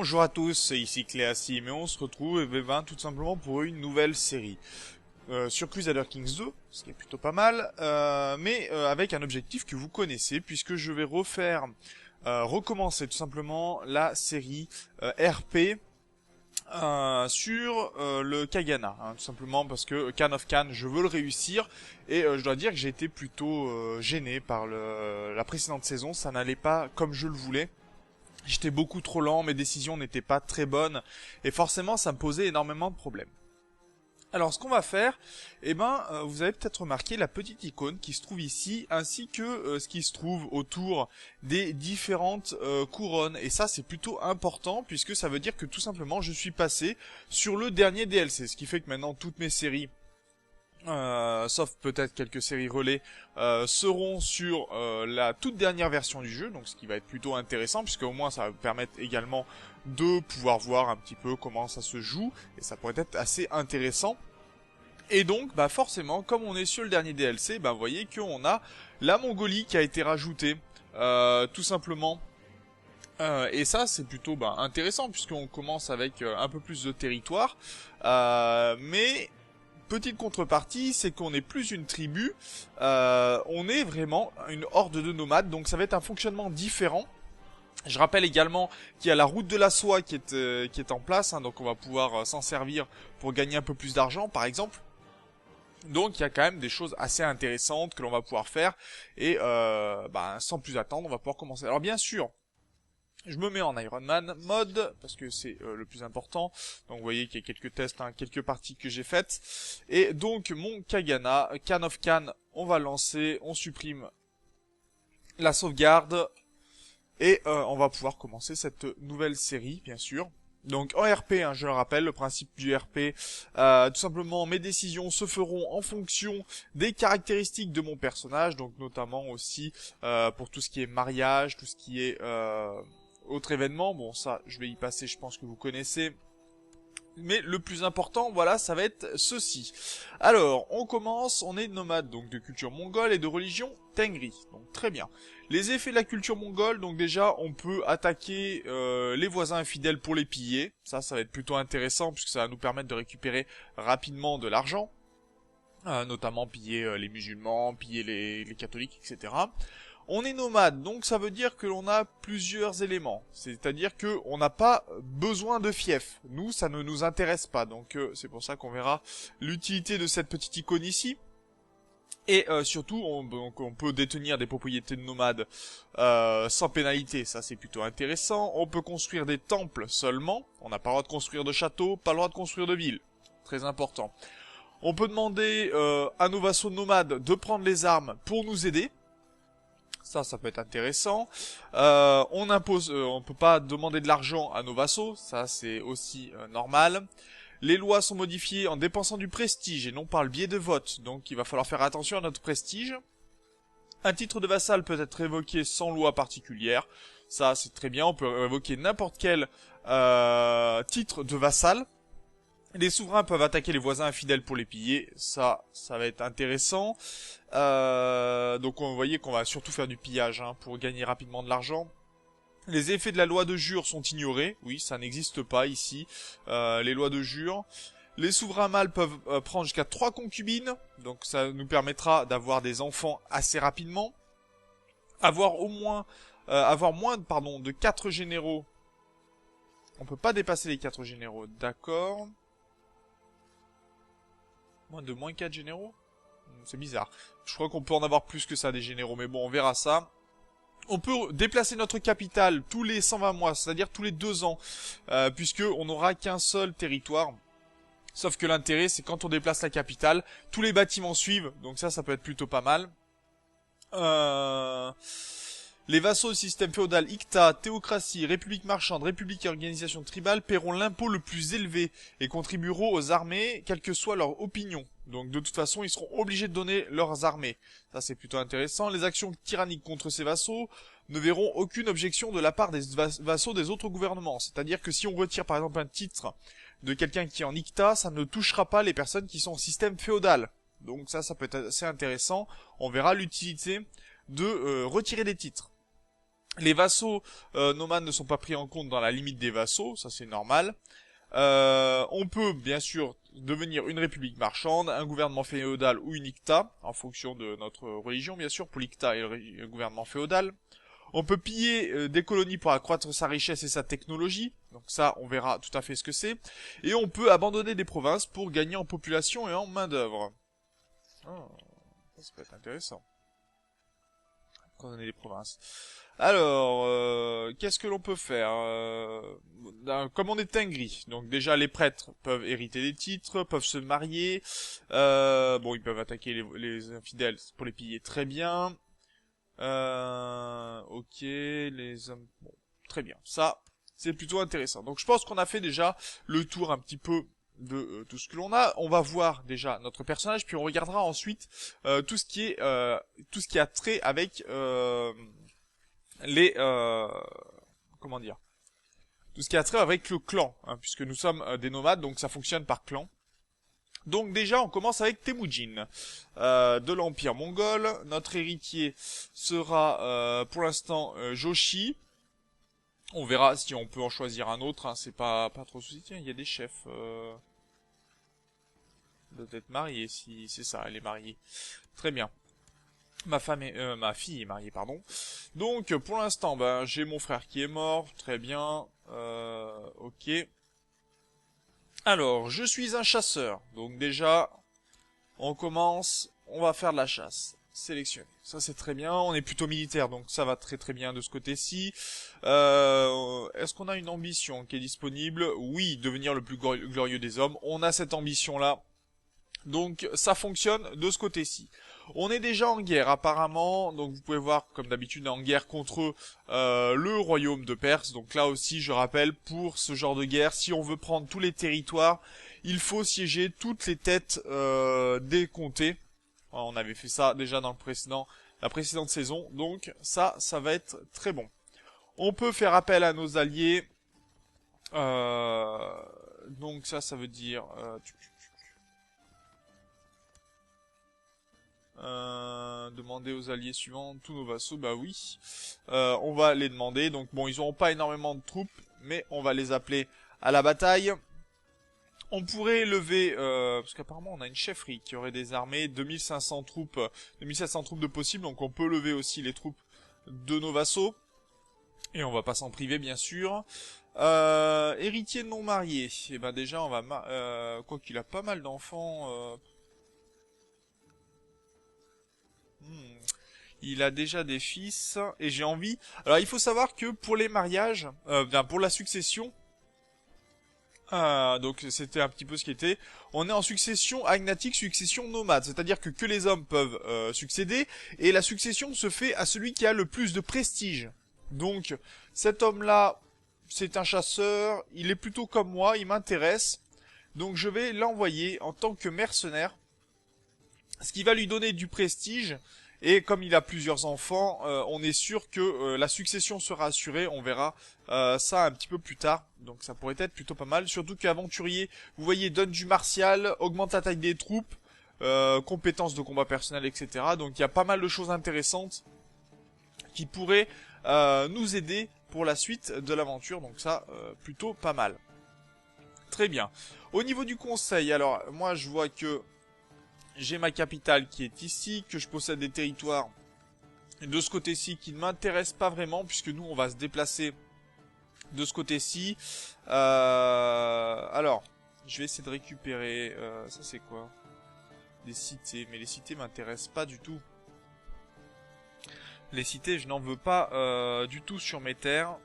Bonjour à tous, c'est ici Cléassim et on se retrouve tout simplement pour une nouvelle série sur Crusader Kings 2, ce qui est plutôt pas mal, mais avec un objectif que vous connaissez puisque je vais recommencer tout simplement la série RP sur le Kagana, hein, tout simplement parce que Khan of Khan, je veux le réussir et je dois dire que j'ai été plutôt gêné par la précédente saison, ça n'allait pas comme je le voulais. J'étais beaucoup trop lent, mes décisions n'étaient pas très bonnes, et forcément ça me posait énormément de problèmes. Alors ce qu'on va faire, vous avez peut-être remarqué la petite icône qui se trouve ici, ainsi que ce qui se trouve autour des différentes couronnes. Et ça c'est plutôt important, puisque ça veut dire que tout simplement je suis passé sur le dernier DLC, ce qui fait que maintenant toutes mes séries, sauf peut-être quelques séries relais, seront sur la toute dernière version du jeu, donc ce qui va être plutôt intéressant, puisque au moins ça va me permettre également de pouvoir voir un petit peu comment ça se joue, et ça pourrait être assez intéressant. Et donc, forcément, comme on est sur le dernier DLC, vous voyez qu'on a la Mongolie qui a été rajoutée, tout simplement. Et ça, c'est plutôt intéressant, puisqu'on commence avec un peu plus de territoire, mais petite contrepartie, c'est qu'on n'est plus une tribu, on est vraiment une horde de nomades, donc ça va être un fonctionnement différent. Je rappelle également qu'il y a la route de la soie qui est en place, hein, donc on va pouvoir s'en servir pour gagner un peu plus d'argent, par exemple. Donc il y a quand même des choses assez intéressantes que l'on va pouvoir faire, et sans plus attendre, on va pouvoir commencer. Alors bien sûr, je me mets en Iron Man mode, parce que c'est le plus important. Donc vous voyez qu'il y a quelques tests, hein, quelques parties que j'ai faites. Et donc mon Kagana, Khan of Khan, on va lancer, on supprime la sauvegarde. Et on va pouvoir commencer cette nouvelle série, bien sûr. Donc en RP, hein, je le rappelle, le principe du RP, tout simplement mes décisions se feront en fonction des caractéristiques de mon personnage, donc notamment aussi pour tout ce qui est mariage, tout ce qui est autre événement. Bon, ça, je vais y passer, je pense que vous connaissez. Mais le plus important, voilà, ça va être ceci. Alors, on commence, on est nomade, donc de culture mongole et de religion Tengri. Donc très bien. Les effets de la culture mongole, donc déjà, on peut attaquer les voisins infidèles pour les piller. Ça va être plutôt intéressant, puisque ça va nous permettre de récupérer rapidement de l'argent. Notamment piller les musulmans, piller les catholiques, etc. On est nomade, donc ça veut dire que l'on a plusieurs éléments. C'est-à-dire que on n'a pas besoin de fief. Nous, ça ne nous intéresse pas. Donc c'est pour ça qu'on verra l'utilité de cette petite icône ici. Et surtout, on peut détenir des propriétés de nomades sans pénalité. Ça, c'est plutôt intéressant. On peut construire des temples seulement. On n'a pas le droit de construire de châteaux, pas le droit de construire de villes. Très important. On peut demander à nos vassaux nomades de prendre les armes pour nous aider. Ça peut être intéressant. On peut pas demander de l'argent à nos vassaux, ça c'est aussi normal. Les lois sont modifiées en dépensant du prestige et non par le biais de vote, donc il va falloir faire attention à notre prestige. Un titre de vassal peut être révoqué sans loi particulière, ça c'est très bien, on peut révoquer n'importe quel titre de vassal. Les souverains peuvent attaquer les voisins infidèles pour les piller, ça va être intéressant. Donc vous voyez qu'on va surtout faire du pillage pour gagner rapidement de l'argent. Les effets de la loi de jure sont ignorés, oui, ça n'existe pas ici, les lois de jure. Les souverains mâles peuvent prendre jusqu'à 3 concubines, donc ça nous permettra d'avoir des enfants assez rapidement. Avoir moins de 4 généraux. On peut pas dépasser les 4 généraux, d'accord. Moins 4 généraux? C'est bizarre. Je crois qu'on peut en avoir plus que ça des généraux, mais bon, on verra ça. On peut déplacer notre capitale tous les 120 mois, c'est-à-dire tous les 2 ans, puisque on n'aura qu'un seul territoire. Sauf que l'intérêt, c'est quand on déplace la capitale, tous les bâtiments suivent, donc ça peut être plutôt pas mal. Les vassaux du système féodal Icta, théocratie, république marchande, république et organisation tribale paieront l'impôt le plus élevé et contribueront aux armées, quelle que soit leur opinion. Donc de toute façon, ils seront obligés de donner leurs armées. Ça c'est plutôt intéressant. Les actions tyranniques contre ces vassaux ne verront aucune objection de la part des vassaux des autres gouvernements. C'est-à-dire que si on retire par exemple un titre de quelqu'un qui est en Icta, ça ne touchera pas les personnes qui sont au système féodal. Donc ça peut être assez intéressant. On verra l'utilité de retirer des titres. Les vassaux nomades ne sont pas pris en compte dans la limite des vassaux, ça c'est normal. On peut bien sûr devenir une république marchande, un gouvernement féodal ou une Icta, en fonction de notre religion bien sûr, pour l'Icta et le gouvernement féodal. On peut piller des colonies pour accroître sa richesse et sa technologie, donc ça on verra tout à fait ce que c'est. Et on peut abandonner des provinces pour gagner en population et en main d'œuvre. Oh, ça peut être intéressant. Abandonner des provinces. Alors, qu'est-ce que l'on peut faire comme on est Tengri, donc déjà les prêtres peuvent hériter des titres, peuvent se marier, bon ils peuvent attaquer les infidèles pour les piller très bien, ok, les hommes, bon, très bien, ça c'est plutôt intéressant. Donc je pense qu'on a fait déjà le tour un petit peu de tout ce que l'on a. On va voir déjà notre personnage, puis on regardera ensuite tout ce qui a trait avec les comment dire, tout ce qui a trait avec le clan, hein, puisque nous sommes des nomades, donc ça fonctionne par clan. Donc déjà on commence avec Temujin de l'Empire mongol. Notre héritier sera pour l'instant Joshi. On verra si on peut en choisir un autre, hein, c'est pas trop souci. Tiens, il y a des chefs. Doit être mariée, si c'est ça, elle est mariée. Très bien. Ma fille est mariée, pardon. Donc, pour l'instant, ben, j'ai mon frère qui est mort, très bien. Ok. Alors, je suis un chasseur. Donc déjà, on commence, on va faire de la chasse. Sélectionner. Ça c'est très bien, on est plutôt militaire, donc ça va très très bien de ce côté-ci. Est-ce qu'on a une ambition qui est disponible? Oui, devenir le plus glorieux des hommes. On a cette ambition-là. Donc ça fonctionne de ce côté-ci. On est déjà en guerre apparemment, donc vous pouvez voir comme d'habitude en guerre contre le royaume de Perse. Donc là aussi je rappelle, pour ce genre de guerre, si on veut prendre tous les territoires, il faut siéger toutes les têtes des comtés. On avait fait ça déjà dans la précédente saison, donc ça va être très bon. On peut faire appel à nos alliés, donc ça veut dire... demander aux alliés suivants tous nos vassaux, bah oui. On va les demander, donc bon, ils n'auront pas énormément de troupes, mais on va les appeler à la bataille. On pourrait lever, parce qu'apparemment on a une chefferie qui aurait des armées, 2500 troupes, 2700 troupes de possible, donc on peut lever aussi les troupes de nos vassaux. Et on va pas s'en priver bien sûr. Héritier non marié, et ben déjà on va, quoi qu'il a pas mal d'enfants. Il a déjà des fils et j'ai envie. Alors il faut savoir que pour les mariages, pour la succession, donc c'était un petit peu ce qui était. On est en succession agnatique, succession nomade, c'est-à-dire que les hommes peuvent succéder et la succession se fait à celui qui a le plus de prestige. Donc cet homme-là, c'est un chasseur, il est plutôt comme moi, il m'intéresse, donc je vais l'envoyer en tant que mercenaire, ce qui va lui donner du prestige. Et comme il a plusieurs enfants, on est sûr que la succession sera assurée. On verra ça un petit peu plus tard. Donc ça pourrait être plutôt pas mal. Surtout qu'aventurier, vous voyez, donne du martial, augmente la taille des troupes, compétences de combat personnel, etc. Donc il y a pas mal de choses intéressantes qui pourraient nous aider pour la suite de l'aventure. Donc ça, plutôt pas mal. Très bien. Au niveau du conseil, alors moi je vois que j'ai ma capitale qui est ici, que je possède des territoires de ce côté-ci qui ne m'intéressent pas vraiment, puisque nous, on va se déplacer de ce côté-ci. Alors, je vais essayer de récupérer... ça, c'est quoi? Des cités, mais les cités m'intéressent pas du tout. Les cités, je n'en veux pas du tout sur mes terres.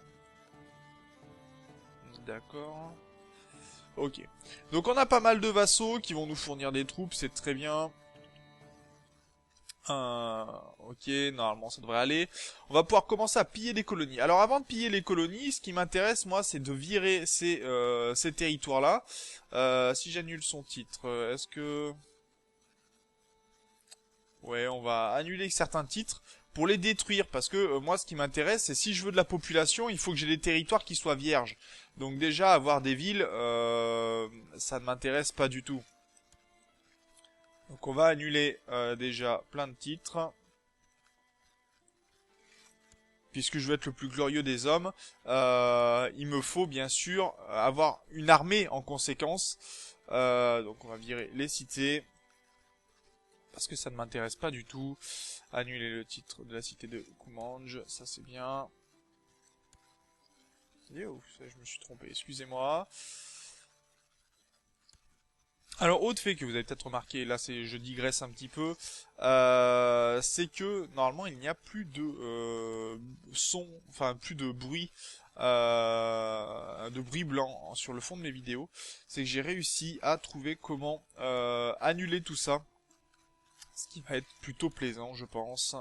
D'accord. Ok. Donc on a pas mal de vassaux qui vont nous fournir des troupes, c'est très bien. Ok, normalement ça devrait aller. On va pouvoir commencer à piller des colonies. Alors avant de piller les colonies, ce qui m'intéresse moi c'est de virer ces territoires-là. Si j'annule son titre, est-ce que... Ouais, on va annuler certains titres pour les détruire, parce que moi ce qui m'intéresse c'est si je veux de la population, il faut que j'ai des territoires qui soient vierges. Donc déjà avoir des villes, ça ne m'intéresse pas du tout. Donc on va annuler déjà plein de titres. puisque je veux être le plus glorieux des hommes, il me faut bien sûr avoir une armée en conséquence. Donc on va virer les cités, parce que ça ne m'intéresse pas du tout. Annuler le titre de la cité de Kumanj, ça c'est bien. Oh, je me suis trompé, excusez-moi. Alors, autre fait que vous avez peut-être remarqué, là je digresse un petit peu, c'est que normalement il n'y a plus de son, enfin plus de bruit blanc sur le fond de mes vidéos. C'est que j'ai réussi à trouver comment annuler tout ça, ce qui va être plutôt plaisant, je pense,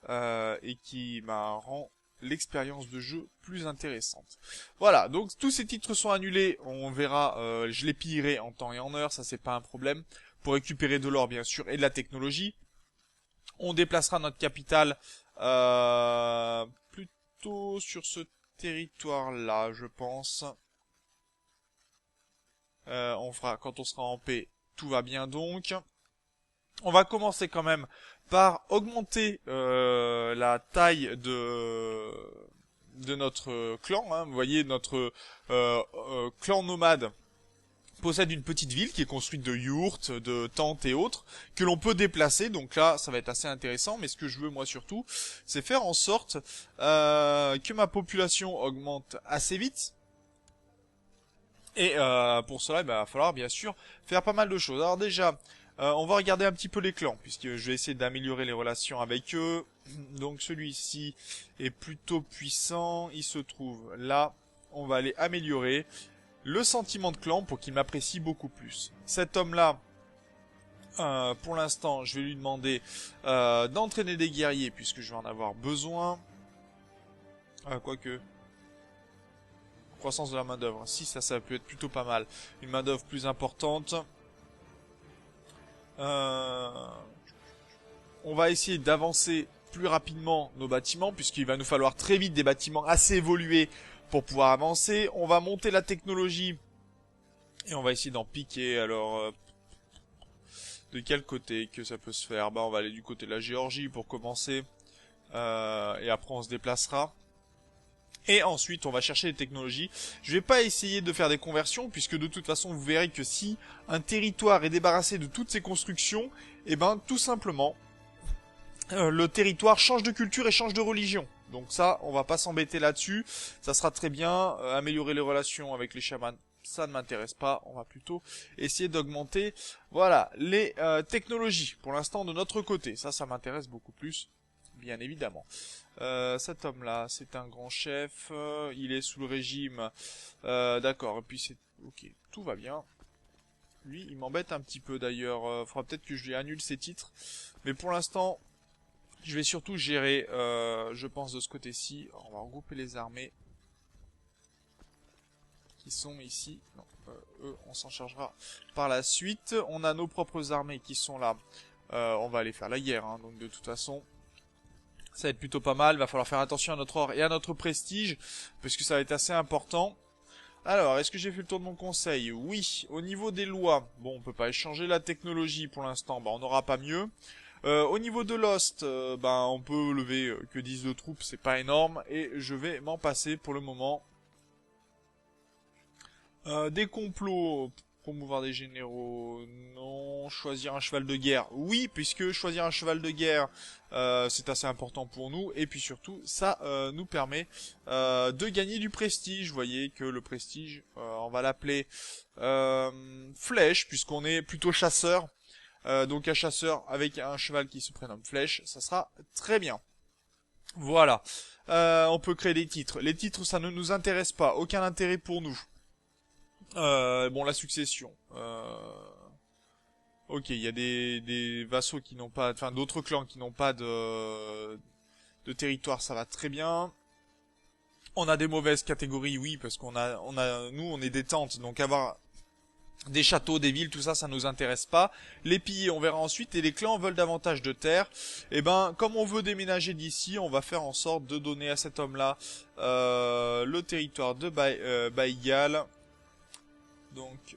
et qui rend l'expérience de jeu plus intéressante. Voilà, donc tous ces titres sont annulés, on verra, je les pillerai en temps et en heure, ça c'est pas un problème, pour récupérer de l'or bien sûr et de la technologie. On déplacera notre capitale plutôt sur ce territoire là, je pense. On fera quand on sera en paix, tout va bien donc. On va commencer quand même par augmenter la taille de notre clan. Hein. Vous voyez, notre clan nomade possède une petite ville qui est construite de yourtes, de tentes et autres, que l'on peut déplacer. Donc là, ça va être assez intéressant. Mais ce que je veux, moi, surtout, c'est faire en sorte que ma population augmente assez vite. Et pour cela, il va falloir, bien sûr, faire pas mal de choses. Alors déjà... on va regarder un petit peu les clans, puisque je vais essayer d'améliorer les relations avec eux. Donc celui-ci est plutôt puissant, il se trouve là. On va aller améliorer le sentiment de clan pour qu'il m'apprécie beaucoup plus. Cet homme-là, pour l'instant, je vais lui demander d'entraîner des guerriers, puisque je vais en avoir besoin. Quoique... Croissance de la main d'œuvre. Si, ça peut être plutôt pas mal. Une main d'œuvre plus importante. On va essayer d'avancer plus rapidement nos bâtiments, puisqu'il va nous falloir très vite des bâtiments assez évolués pour pouvoir avancer. On va monter la technologie et on va essayer d'en piquer. Alors, de quel côté que ça peut se faire? On va aller du côté de la Géorgie pour commencer, et après on se déplacera. Et ensuite, on va chercher les technologies. Je vais pas essayer de faire des conversions, puisque de toute façon, vous verrez que si un territoire est débarrassé de toutes ses constructions, tout simplement, le territoire change de culture et change de religion. Donc ça, on va pas s'embêter là-dessus. Ça sera très bien. Améliorer les relations avec les chamans, ça ne m'intéresse pas. On va plutôt essayer d'augmenter, voilà, les technologies, pour l'instant, de notre côté. Ça m'intéresse beaucoup plus, bien évidemment. Cet homme-là, c'est un grand chef, il est sous le régime, d'accord, et puis c'est... Ok, tout va bien. Lui, il m'embête un petit peu d'ailleurs, faudra peut-être que je lui annule ses titres, mais pour l'instant, je vais surtout gérer, je pense, de ce côté-ci. On va regrouper les armées qui sont ici. Non, eux, on s'en chargera par la suite. On a nos propres armées qui sont là, on va aller faire la guerre, hein, donc de toute façon... Ça va être plutôt pas mal, va falloir faire attention à notre or et à notre prestige, parce que ça va être assez important. Alors, est-ce que j'ai fait le tour de mon conseil? Oui, au niveau des lois, bon, on peut pas échanger la technologie pour l'instant, on n'aura pas mieux. Au niveau de Lost, on peut lever que 10 de troupes, c'est pas énorme, et je vais m'en passer pour le moment. Des complots... Promouvoir des généraux, non. Choisir un cheval de guerre, oui, puisque choisir un cheval de guerre, c'est assez important pour nous. Et puis surtout, ça nous permet de gagner du prestige. Vous voyez que le prestige, on va l'appeler flèche, puisqu'on est plutôt chasseur. Donc un chasseur avec un cheval qui se prénomme flèche, ça sera très bien. Voilà. On peut créer des titres. Les titres, ça ne nous intéresse pas. Aucun intérêt pour nous. Bon, la succession. Ok, il y a des vassaux qui n'ont pas... Enfin, d'autres clans qui n'ont pas de territoire, ça va très bien. On a des mauvaises catégories, oui, parce nous, on est des tentes, donc avoir des châteaux, des villes, tout ça, ça nous intéresse pas. Les piller, on verra ensuite, et les clans veulent davantage de terre. Comme on veut déménager d'ici, on va faire en sorte de donner à cet homme-là le territoire de Baïgal. Donc,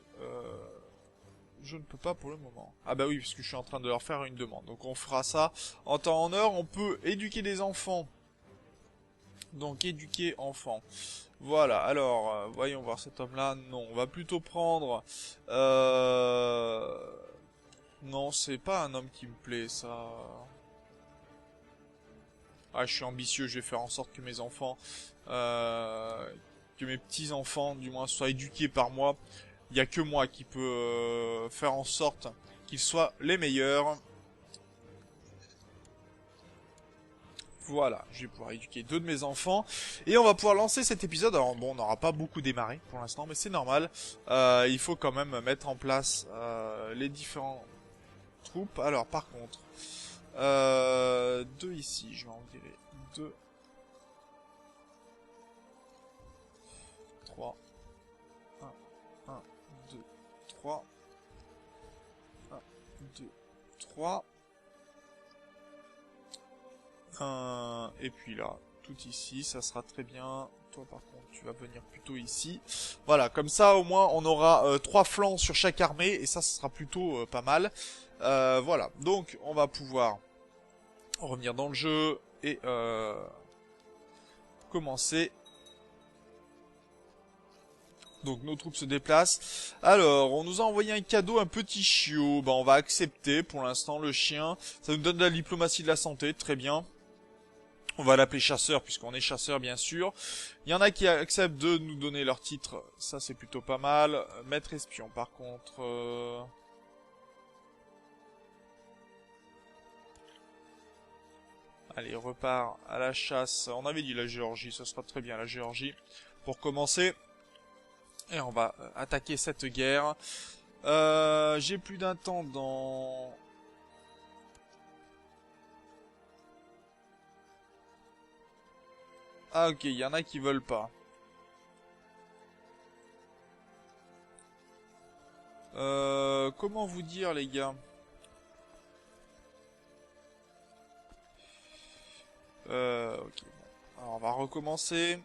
je ne peux pas pour le moment. Ah bah oui, puisque je suis en train de leur faire une demande. Donc on fera ça en temps en heure. On peut éduquer des enfants Donc éduquer enfant. Voilà, alors, voyons voir cet homme-là. Non, on va plutôt prendre... Non, c'est pas un homme qui me plaît, ça. Ah, je suis ambitieux, je vais faire en sorte que mes enfants... que mes petits-enfants, du moins, soient éduqués par moi. Il n'y a que moi qui peux faire en sorte qu'ils soient les meilleurs. Voilà, je vais pouvoir éduquer 2 de mes enfants. Et on va pouvoir lancer cet épisode. Alors bon, on n'aura pas beaucoup démarré pour l'instant, mais c'est normal. Il faut quand même mettre en place les différents troupes. Alors par contre, 2 ici, je vais en virer 2. 3. 1, 1, 2, 3. 1, 2, 3. Et puis là, tout ici, ça sera très bien. Toi par contre, tu vas venir plutôt ici. Voilà, comme ça au moins on aura 3 flancs sur chaque armée, et ça sera plutôt pas mal. Voilà, donc on va pouvoir revenir dans le jeu et commencer. Donc nos troupes se déplacent. Alors, on nous a envoyé un cadeau, un petit chiot. Bah on va accepter pour l'instant le chien. Ça nous donne de la diplomatie de la santé, très bien. On va l'appeler chasseur, puisqu'on est chasseur, bien sûr. Il y en a qui acceptent de nous donner leur titre. Ça, c'est plutôt pas mal. Maître espion, par contre... Allez, repart à la chasse. On avait dit la Géorgie, ça sera très bien, la Géorgie. Pour commencer. Et on va attaquer cette guerre. J'ai plus d'intendant... Ah ok, il y en a qui veulent pas. Comment vous dire les gars? Ok, bon. Alors on va recommencer.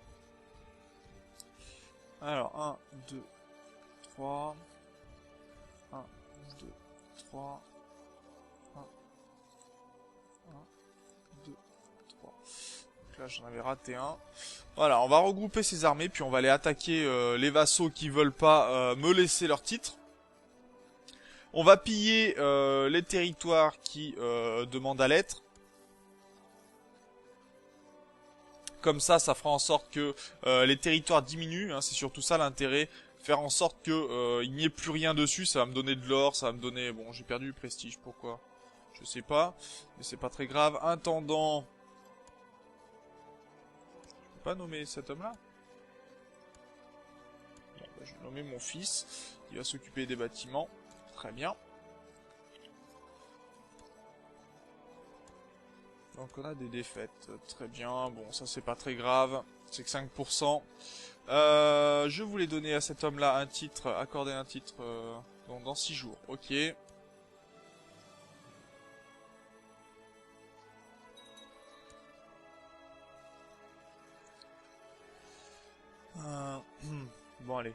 Alors 1, 2, 3. 1, 2, 3. 1, 1, 2, 3. Donc là j'en avais raté un. Voilà, on va regrouper ces armées, puis on va aller attaquer les vassaux qui veulent pas me laisser leur titre. On va piller les territoires qui demandent à l'être. Comme ça fera en sorte que les territoires diminuent, hein, c'est surtout ça l'intérêt. Faire en sorte que il n'y ait plus rien dessus, ça va me donner de l'or, ça va me donner... Bon, j'ai perdu du prestige, pourquoi? Je sais pas, mais c'est pas très grave. Intendant... Je peux pas nommer cet homme-là? Bon, bah, je vais nommer mon fils, qui va s'occuper des bâtiments. Très bien. Donc on a des défaites, très bien, bon ça c'est pas très grave, c'est que 5%. Je voulais donner à cet homme-là un titre, accorder un titre donc dans 6 jours, ok. Bon allez.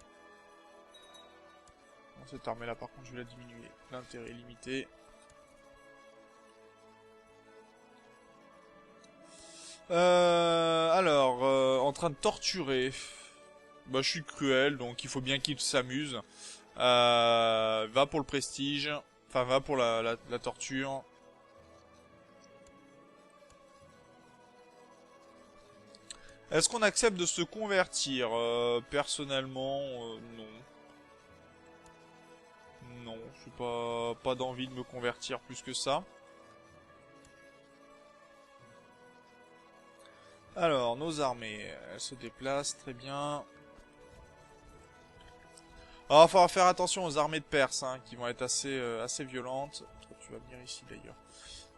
Bon, cette armée-là par contre je vais la diminuer, l'intérêt est limité. Alors, en train de torturer. Bah, je suis cruel, donc il faut bien qu'il s'amuse. Va pour le prestige. Enfin, va pour la torture. Est-ce qu'on accepte de se convertir? Personnellement, non. Non, je suis pas d'envie de me convertir plus que ça. Alors, nos armées, elles se déplacent, très bien. Alors, il va falloir faire attention aux armées de Perse, hein, qui vont être assez violentes. Toi, tu vas venir ici, d'ailleurs.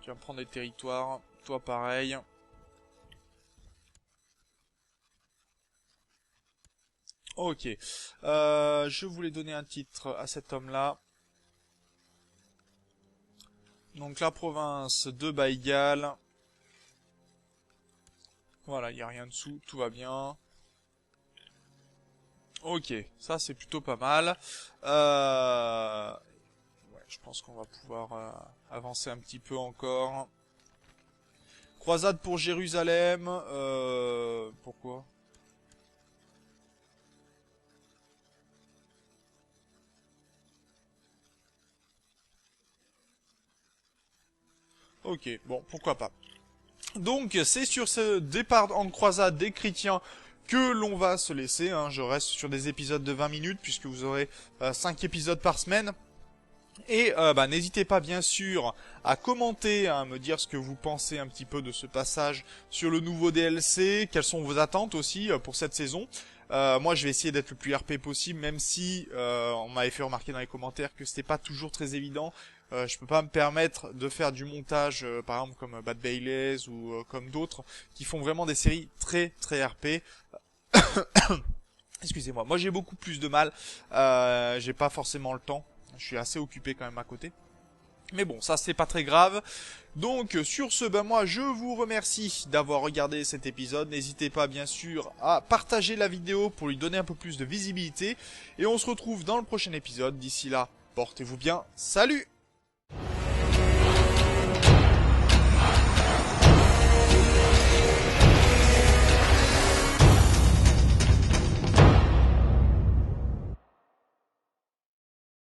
Tu vas me prendre des territoires. Toi, pareil. Ok. Je voulais donner un titre à cet homme-là. Donc, la province de Baïgal. Voilà, il n'y a rien dessous, tout va bien. Ok, ça c'est plutôt pas mal. Ouais, je pense qu'on va pouvoir avancer un petit peu encore. Croisade pour Jérusalem. Pourquoi? Ok, bon, pourquoi pas. Donc, c'est sur ce départ en croisade des chrétiens que l'on va se laisser. Hein. Je reste sur des épisodes de 20 minutes, puisque vous aurez 5 épisodes par semaine. Et n'hésitez pas bien sûr à commenter, à me dire ce que vous pensez un petit peu de ce passage sur le nouveau DLC, quelles sont vos attentes aussi pour cette saison. Moi je vais essayer d'être le plus RP possible, même si on m'avait fait remarquer dans les commentaires que c'était pas toujours très évident. Je peux pas me permettre de faire du montage, par exemple comme Bad Baileys ou comme d'autres, qui font vraiment des séries très très RP. Excusez-moi, moi j'ai beaucoup plus de mal, j'ai pas forcément le temps. Je suis assez occupé quand même à côté. Mais bon, ça c'est pas très grave. Donc sur ce, moi je vous remercie d'avoir regardé cet épisode. N'hésitez pas bien sûr à partager la vidéo pour lui donner un peu plus de visibilité. Et on se retrouve dans le prochain épisode. D'ici là, portez-vous bien. Salut!